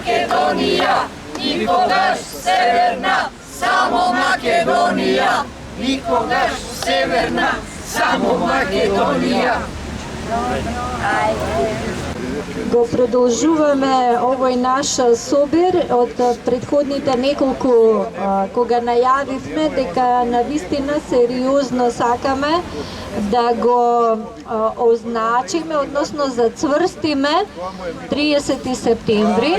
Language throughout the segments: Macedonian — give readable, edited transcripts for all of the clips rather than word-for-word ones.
Македонија, никогаш северна, само Македонија. Никогаш северна, само Македонија. Го продолжуваме овој наш собир од претходните неколку кога најавивме дека навистина сериозно сакаме да го означиме, односно зацврстиме 30 септември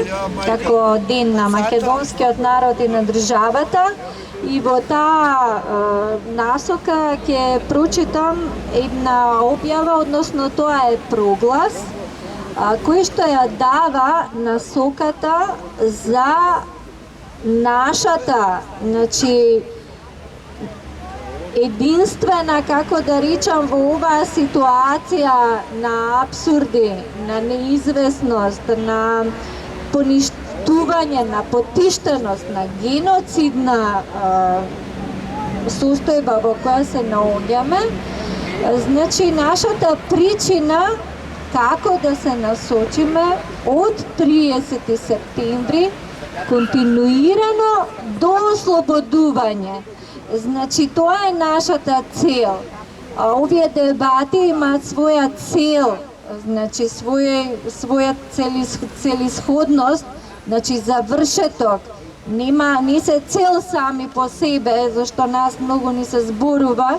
како ден на македонскиот народ и на државата. И во таа насока ќе прочитам една објава, односно тоа е проглас, кој што ја дава насоката за нашата, значи, единствена, како да речам, во оваа ситуација на абсурди, на неизвестност, на поништување, на потиштеност, на геноцидна состојба во која се наоѓаме. Значи, нашата причина како да се насочиме од 30 септември континуирано до ослободување. Значи, тоа е нашата цел. Овие дебати имаат своја цел, значи своја целисходност, значи завршеток. Не се цел сами по себе, зашто нас многу ни се зборува,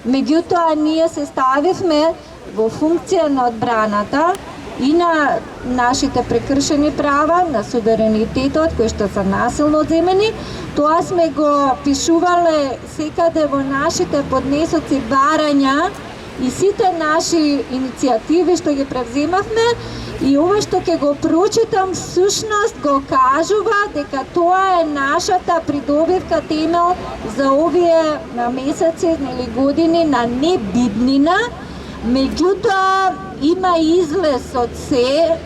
меѓутоа ние се ставивме во функција на одбраната и на нашите прекршени права, на суверенитетот кои што се насилно одземени. Тоа сме го пишувале секаде во нашите поднесоци барања и сите наши иницијативи што ги превземавме, и ова што ќе го прочитам всушност го кажува дека тоа е нашата придобивка, темел за овие месеци или години на небиднина. Меѓутоа има излез од се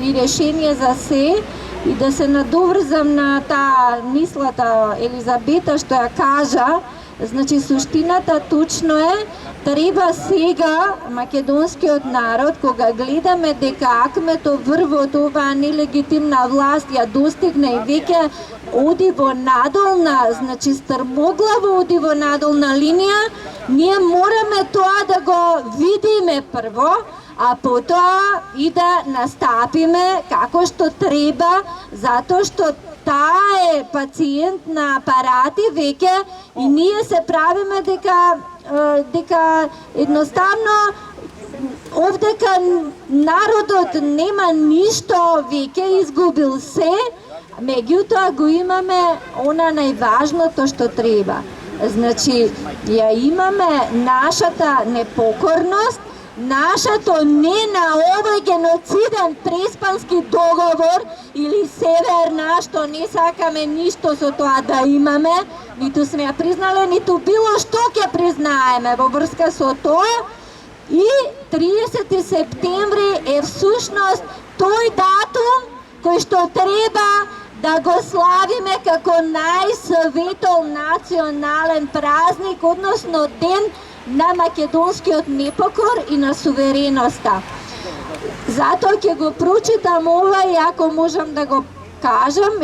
и решение за се. И да се надоврзам на таа мислата Елизабета што ја кажа, значи суштината точно е, треба сега македонскиот народ, кога гледаме дека акмето врвот оваа нелегитимна власт ја достигне и веќе оди во надолна, значи стрмоглаво оди во надолна линија, ние мораме тоа да го видиме прво, а потоа и да настапиме како што треба, затоа што таа е пациент на апарати веќе и ние се правиме дека едноставно овдека народот нема ништо, веќе изгубил се, меѓутоа го имаме она најважното што треба. Значи, ја имаме нашата непокорност, нашето не на овој геноциден преспански договор или северна, што не сакаме ништо со тоа да имаме, ниту сме ја признале, ниту било што ќе признаеме во врска со тоа. И 30 септември е всушност тој датум кој што треба да го славиме како најсветол национален празник, односно ден на македонскиот непокор и на сувереноста. Затоа ќе го прочитам ова и ако можам да го кажам,